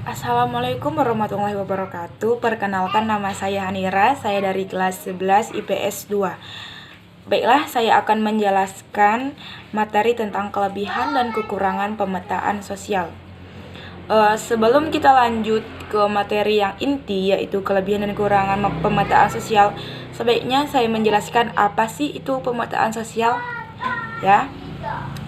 Assalamualaikum warahmatullahi wabarakatuh. Perkenalkan, nama saya Hanira, saya dari kelas 11 IPS 2. Baiklah, saya akan menjelaskan materi tentang kelebihan dan kekurangan pemetaan sosial. Sebelum kita lanjut ke materi yang inti, yaitu kelebihan dan kekurangan pemetaan sosial, sebaiknya saya menjelaskan apa sih itu pemetaan sosial, ya.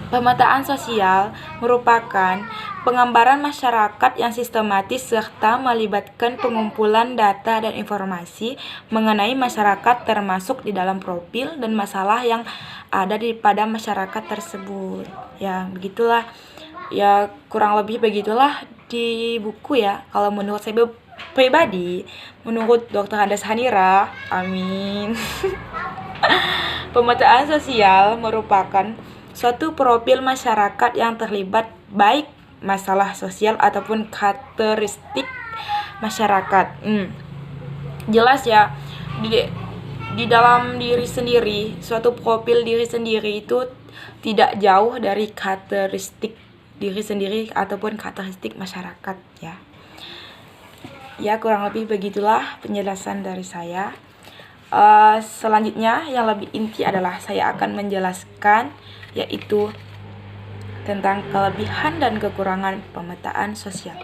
Pemetaan sosial merupakan penggambaran masyarakat yang sistematis serta melibatkan pengumpulan data dan informasi mengenai masyarakat, termasuk di dalam profil dan masalah yang ada pada masyarakat tersebut. Ya, begitulah. Ya, kurang lebih begitulah di buku ya. Kalau menurut saya pribadi, menurut Dr. Andes Hanira, amin. Pemetaan sosial merupakan suatu profil masyarakat yang terlibat baik masalah sosial ataupun karakteristik masyarakat. Jelas ya, di dalam diri sendiri, suatu profil diri sendiri itu tidak jauh dari karakteristik diri sendiri ataupun karakteristik masyarakat ya. Ya, kurang lebih begitulah penjelasan dari saya. Selanjutnya yang lebih inti adalah saya akan menjelaskan yaitu tentang kelebihan dan kekurangan pemetaan sosial.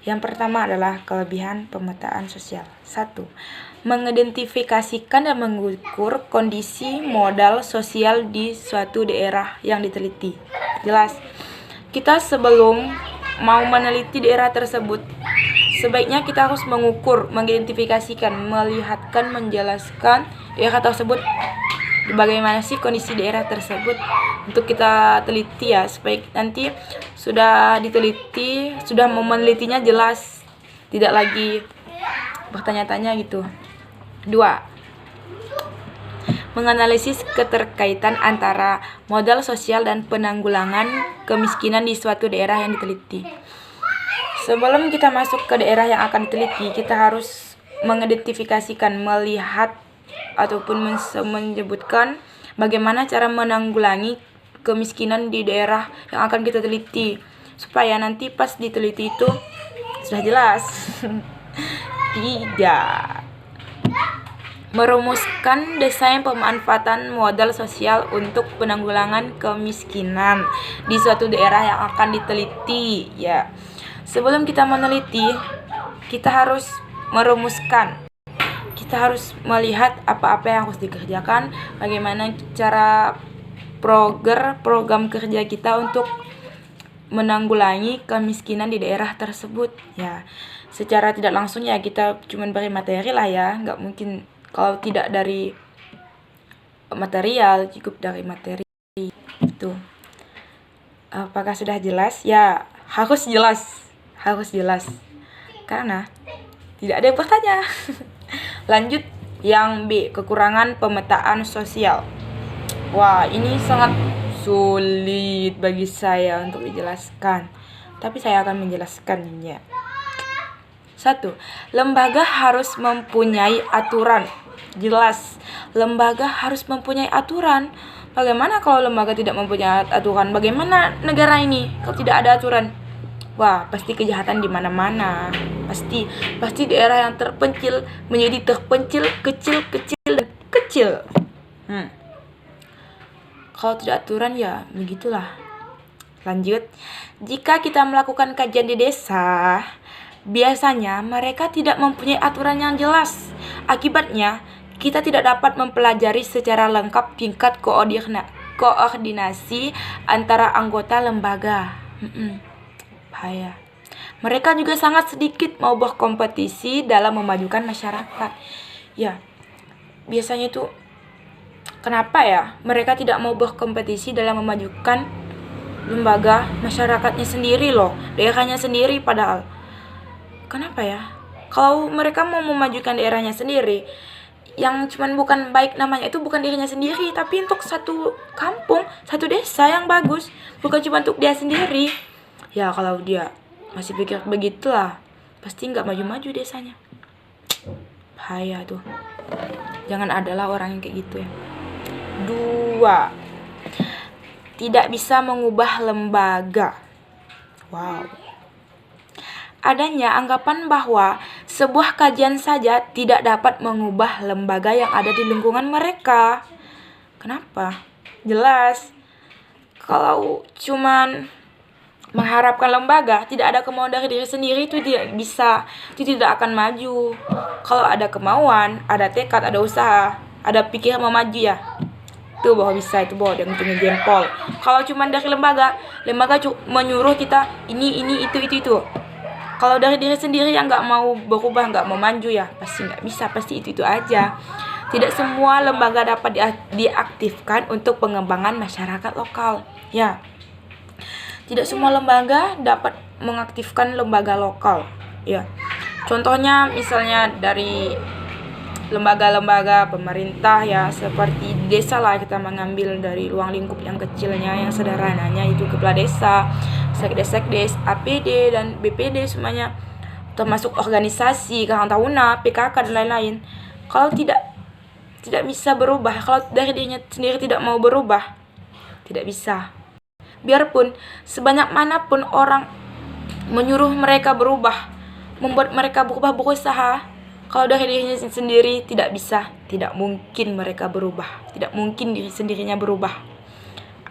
Yang pertama adalah kelebihan pemetaan sosial. 1. Mengidentifikasikan dan mengukur kondisi modal sosial di suatu daerah yang diteliti. Jelas, kita sebelum mau meneliti daerah tersebut, sebaiknya kita harus mengukur, mengidentifikasikan, melihatkan, menjelaskan daerah tersebut bagaimana sih kondisi daerah tersebut untuk kita teliti ya, supaya nanti sudah diteliti, sudah mau menelitinya jelas, tidak lagi bertanya-tanya gitu. 2. Menganalisis keterkaitan antara modal sosial dan penanggulangan kemiskinan di suatu daerah yang diteliti. Sebelum kita masuk ke daerah yang akan diteliti, kita harus mengidentifikasikan, melihat ataupun menyebutkan bagaimana cara menanggulangi kemiskinan di daerah yang akan kita teliti, supaya nanti pas diteliti itu sudah jelas. 3. Merumuskan desain pemanfaatan modal sosial untuk penanggulangan kemiskinan di suatu daerah yang akan diteliti ya. Sebelum kita meneliti, kita harus merumuskan. Kita harus melihat apa-apa yang harus dikerjakan, bagaimana cara program kerja kita untuk menanggulangi kemiskinan di daerah tersebut ya. Secara tidak langsung ya kita cuma beri materi lah ya, nggak mungkin kalau tidak dari material, cukup dari materi itu. Apakah sudah jelas? Ya, harus jelas karena tidak ada yang bertanya. Lanjut yang B, kekurangan pemetaan sosial. Wah, ini sangat sulit bagi saya untuk dijelaskan, tapi saya akan menjelaskannya. 1. Lembaga harus mempunyai aturan. Jelas, lembaga harus mempunyai aturan. Bagaimana kalau lembaga tidak mempunyai aturan? Bagaimana negara ini kalau tidak ada aturan? Wah, pasti kejahatan di mana-mana. Pasti daerah yang terpencil menjadi terpencil, kecil. Kalau tidak aturan ya begitulah. Lanjut, jika kita melakukan kajian di desa, biasanya mereka tidak mempunyai aturan yang jelas. Akibatnya, kita tidak dapat mempelajari secara lengkap tingkat koordinasi antara anggota lembaga. Bahaya. Mereka juga sangat sedikit mau berkompetisi dalam memajukan masyarakat. Ya, biasanya itu kenapa ya mereka tidak mau berkompetisi dalam memajukan lembaga masyarakatnya sendiri loh, daerahnya sendiri padahal. Kenapa ya? Kalau mereka mau memajukan daerahnya sendiri, yang cuman bukan baik namanya itu bukan dirinya sendiri, tapi untuk satu kampung, satu desa yang bagus, bukan cuma untuk dia sendiri. Ya, kalau dia masih pikir begitulah, pasti nggak maju-maju desanya. Bahaya tuh. Jangan adalah orang yang kayak gitu ya. 2. Tidak bisa mengubah lembaga. Wow. adanya anggapan bahwa sebuah kajian saja tidak dapat mengubah lembaga yang ada di lingkungan mereka. Kenapa? Jelas, kalau cuman mengharapkan lembaga, tidak ada kemauan dari diri sendiri, itu tidak bisa, itu tidak akan maju. Kalau ada kemauan, ada tekad, ada usaha, ada pikiran mau maju ya, itu bahwa bisa, itu bahwa dengan jempol. Kalau cuman dari lembaga menyuruh kita ini itu. Kalau dari diri sendiri yang nggak mau berubah, nggak mau maju ya, pasti nggak bisa, pasti itu aja. Tidak semua lembaga dapat diaktifkan untuk pengembangan masyarakat lokal. Ya, tidak semua lembaga dapat mengaktifkan lembaga lokal. Ya, contohnya misalnya dari lembaga-lembaga pemerintah ya, seperti desa lah, kita mengambil dari ruang lingkup yang kecilnya, yang sederhananya, itu kepala desa, sekdes, APD dan BPD semuanya, termasuk organisasi, karang taruna, PKK dan lain-lain. Kalau tidak bisa berubah, kalau dari dirinya sendiri tidak mau berubah, tidak bisa. Biarpun sebanyak manapun orang menyuruh mereka berubah, membuat mereka berubah, berusaha, kalau dari dirinya sendiri tidak bisa, tidak mungkin mereka berubah, tidak mungkin diri sendirinya berubah.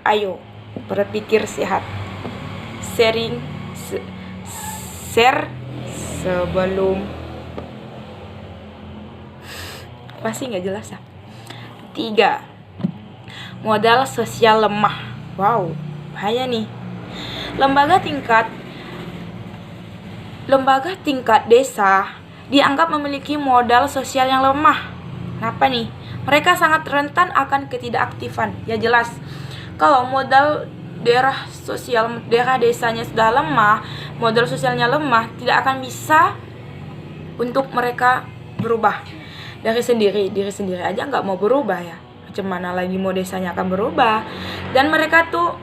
Ayo berpikir sehat, share sebelum pasti nggak jelas ya. 3. Modal sosial lemah. Wow, bahaya nih. Lembaga tingkat desa dianggap memiliki modal sosial yang lemah. Kenapa nih? Mereka sangat rentan akan ketidakaktifan. Ya jelas, kalau modal daerah desanya sudah lemah, modal sosialnya lemah, tidak akan bisa untuk mereka berubah. Diri sendiri aja nggak mau berubah ya, macam mana lagi mau desanya akan berubah? Dan mereka tuh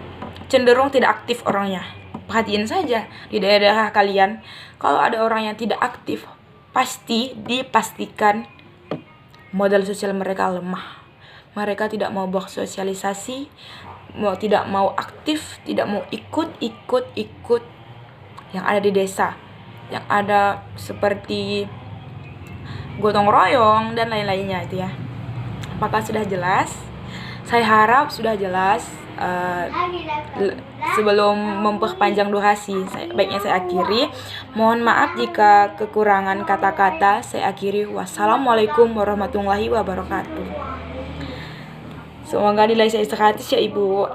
cenderung tidak aktif orangnya. Perhatiin saja di daerah kalian, kalau ada orang yang tidak aktif, dipastikan modal sosial mereka lemah. Mereka tidak mau bersosialisasi, tidak mau aktif, tidak mau ikut yang ada di desa, yang ada seperti gotong royong dan lain-lainnya itu ya. Apakah sudah jelas? Saya harap sudah jelas. Sebelum memperpanjang durasi, baiknya saya akhiri. Mohon maaf jika kekurangan kata-kata. Saya akhiri. Wassalamualaikum warahmatullahi wabarakatuh. Semoga nilai saya 100 ya Ibu.